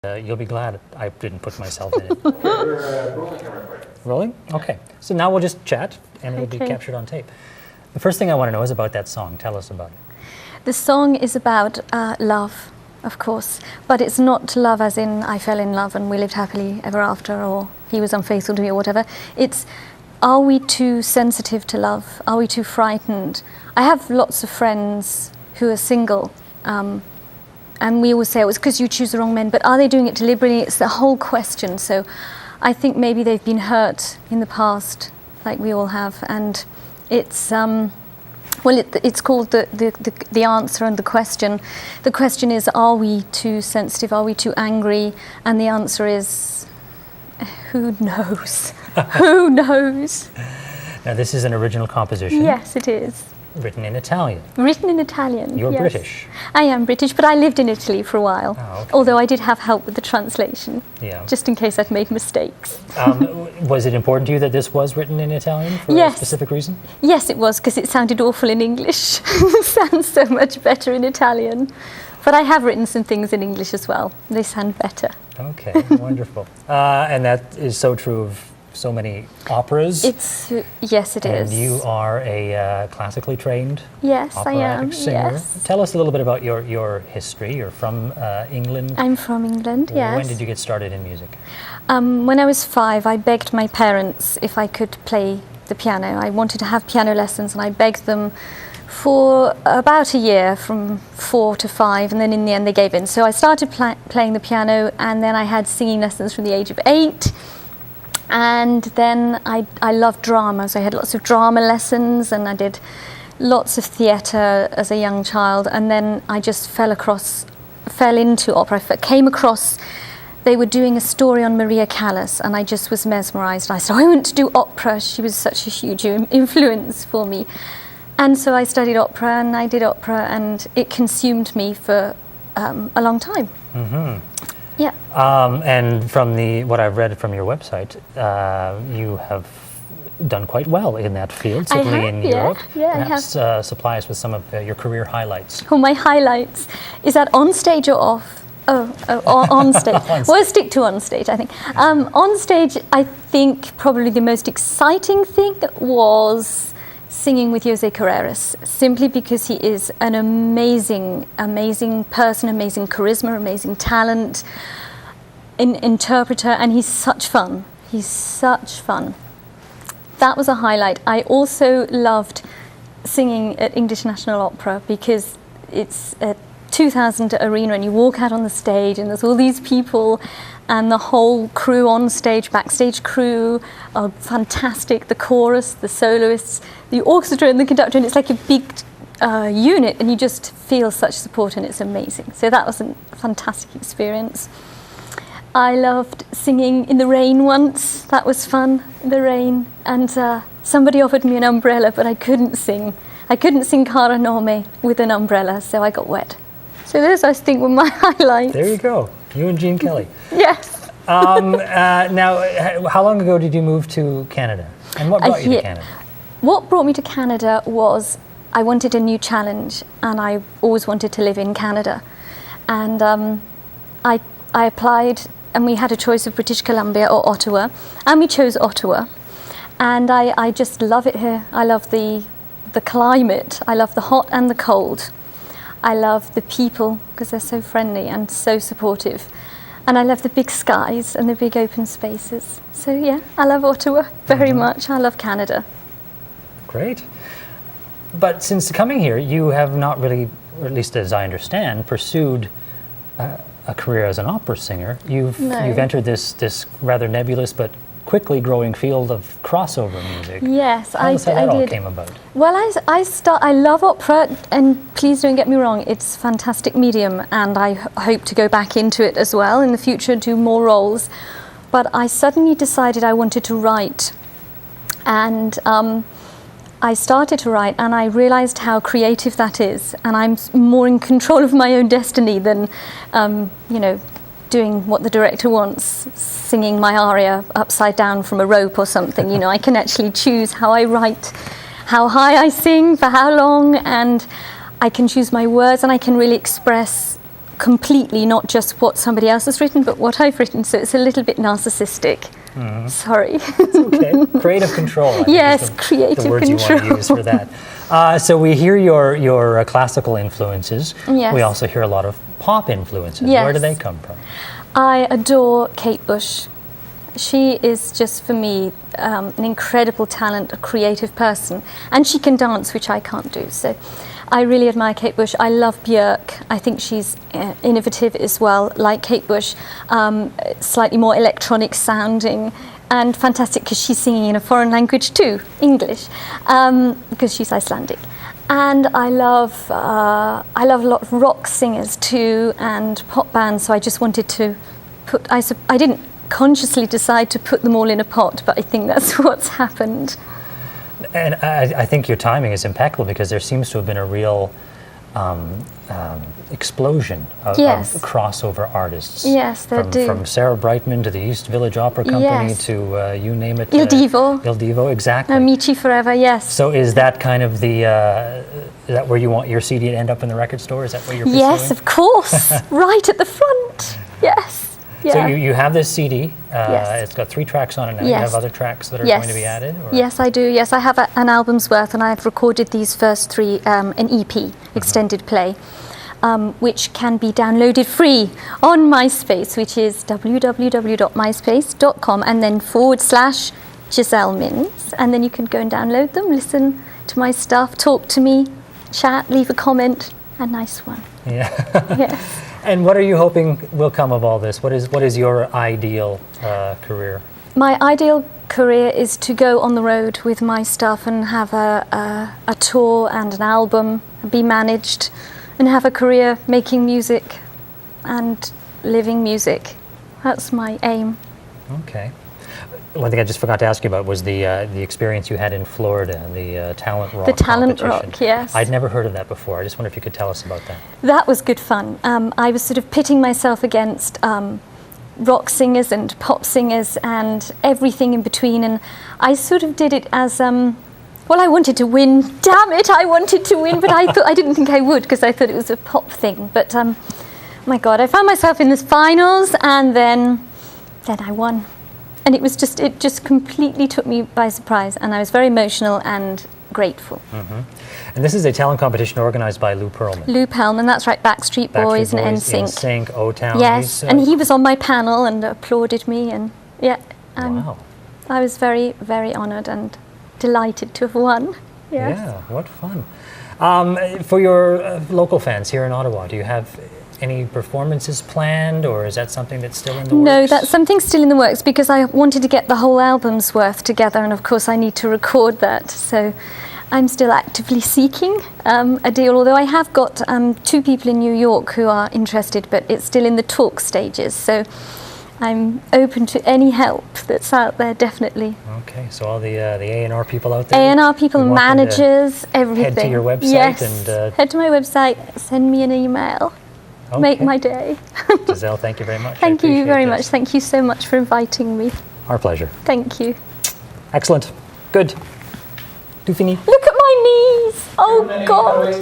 You'll be glad I didn't put myself in it. Rolling? Okay. So now we'll just chat, and it'll be captured on tape. The first thing I want to know is about that song. Tell us about it. The song is about love, of course, but it's not love as in I fell in love and we lived happily ever after, or he was unfaithful to me, or whatever. It's, are we too sensitive to love? Are we too frightened? I have lots of friends who are single, and we always say, oh, it's because you choose the wrong men, but are they doing it deliberately? It's the whole question. So I think maybe they've been hurt in the past, like we all have, and it's it's called the answer and the question. The question is, are we too sensitive? Are we too angry? And the answer is, who knows? Who knows? Now, this is an original composition. Yes, it is. Written in Italian. Written in Italian. You're yes. British. I am British, but I lived in Italy for a while. Oh, okay. Although I did have help with the translation, just in case I'd made mistakes. Was it important to you that this was written in Italian for a specific reason? Yes, it was, because it sounded awful in English. It sounds so much better in Italian. But I have written some things in English as well. They sound better. Okay, wonderful. And that is so true of so many operas. Yes, it is. And you are a classically trained operatic singer. Yes. Tell us a little bit about your history. You're from England. I'm from England, yes. When did you get started in music? When I was 5, I begged my parents if I could play the piano. I wanted to have piano lessons, and I begged them for about a year, from 4 to 5, and then in the end they gave in. So I started playing the piano, and then I had singing lessons from the age of 8. And then I loved drama, so I had lots of drama lessons, and I did lots of theatre as a young child. And then I just fell into opera. I came across, they were doing a story on Maria Callas, and I just was mesmerised. I said, I want to do opera. She was such a huge influence for me. And so I studied opera, and I did opera, and it consumed me for a long time. Mm-hmm. Yeah. And from what I've read from your website, you have done quite well in that field, certainly in Europe. Yeah, Perhaps supply us with some of your career highlights. Oh, my highlights. Is that on stage or off? On stage. We'll stick to on stage, I think. On stage, I think probably the most exciting thing was singing with Jose Carreras, simply because he is an amazing, amazing person, amazing charisma, amazing talent, interpreter, and he's such fun. He's such fun. That was a highlight. I also loved singing at English National Opera, because it's a 2,000 arena, and you walk out on the stage, and there's all these people, and the whole crew on stage, backstage crew, are fantastic. The chorus, the soloists, the orchestra, and the conductor, and it's like a big unit, and you just feel such support, and it's amazing. So that was a fantastic experience. I loved singing in the rain once. That was fun, the rain. And somebody offered me an umbrella, but I couldn't sing. I couldn't sing Cara Nome with an umbrella, so I got wet. So those, I think, were my highlights. There you go. You and Gene Kelly. Yes. Now, how long ago did you move to Canada? And what brought you to Canada? What brought me to Canada was I wanted a new challenge, and I always wanted to live in Canada. And I applied, and we had a choice of British Columbia or Ottawa, and we chose Ottawa. And I just love it here. I love the climate. I love the hot and the cold. I love the people, because they're so friendly and so supportive. And I love the big skies and the big open spaces. So yeah, I love Ottawa very much. I love Canada. Great. But since coming here, you have not really, or at least as I understand, pursued a career as an opera singer. You've entered this rather nebulous but quickly growing field of crossover music. Yes, I did. How all came about? Well, I love opera, and please don't get me wrong, it's a fantastic medium, and I hope to go back into it as well in the future, do more roles. But I suddenly decided I wanted to write, and I started to write, and I realized how creative that is, and I'm more in control of my own destiny than, doing what the director wants, singing my aria upside down from a rope or something. I can actually choose how I write, how high I sing, for how long, and I can choose my words, and I can really express completely, not just what somebody else has written, but what I've written. So it's a little bit narcissistic. Sorry. It's okay. Creative control. I think Yes, is creative the words control. you want to use for that. So we hear your classical influences. Yes. We also hear a lot of pop influences. Yes. Where do they come from? I adore Kate Bush. She is just, for me, an incredible talent, a creative person. And she can dance, which I can't do. So I really admire Kate Bush. I love Björk. I think she's innovative as well, like Kate Bush, slightly more electronic sounding, and fantastic because she's singing in a foreign language too, English, because she's Icelandic. And I love a lot of rock singers too, and pop bands. So I just wanted to put. I didn't consciously decide to put them all in a pot, but I think that's what's happened. And I think your timing is impeccable because there seems to have been a real explosion of crossover artists. Yes, there do. From Sarah Brightman to the East Village Opera Company to you name it. Il Divo. Il Divo, exactly. Amici Forever, yes. So is that kind of the, is that where you want your CD to end up in the record store? Is that what you're pursuing? Yes, of course. Right at the front. Yes. Yeah. So you have this CD. Yes. It's got 3 tracks on it now. Yes. You have other tracks that are going to be added? Or? Yes, I do. Yes, I have an album's worth, and I've recorded these first 3, an EP, extended play, which can be downloaded free on MySpace, which is www.myspace.com, and then /Giselle Mins, and then you can go and download them, listen to my stuff, talk to me, chat, leave a comment. A nice one. Yeah. Yes. And what are you hoping will come of all this? What is your ideal career? My ideal career is to go on the road with my stuff and have a tour and an album, be managed, and have a career making music and living music. That's my aim. Okay. One thing I just forgot to ask you about was the experience you had in Florida, the Talent Rock. The Talent competition. Rock, yes. I'd never heard of that before. I just wonder if you could tell us about that. That was good fun. I was sort of pitting myself against rock singers and pop singers and everything in between, and I sort of did it as well, I wanted to win. Damn it, I wanted to win, but I didn't think I would because I thought it was a pop thing. But my God, I found myself in the finals, and then I won. And it just completely took me by surprise, and I was very emotional and grateful. Mm-hmm. And this is a talent competition organized by Lou Pearlman. Lou Pearlman, that's right, Backstreet Boys and NSYNC. NSYNC, O-Town. Yes, and he was on my panel and applauded me, and wow. I was very, very honoured and delighted to have won. Yes. Yeah, what fun. For your local fans here in Ottawa, do you have any performances planned, or is that something that's still in the works? No, that's something still in the works because I wanted to get the whole album's worth together, and of course I need to record that. So I'm still actively seeking a deal, although I have got 2 people in New York who are interested, but it's still in the talk stages. So I'm open to any help that's out there, definitely. Okay, so all the A&R people out there? A&R people, managers, everything. Head to your website? Yes, and head to my website, send me an email. Okay. Make my day. Giselle, thank you very much. Thank you very much. Thank you so much for inviting me. Our pleasure. Thank you. Excellent. Good. Tout fini. Look at my knees. Oh, God.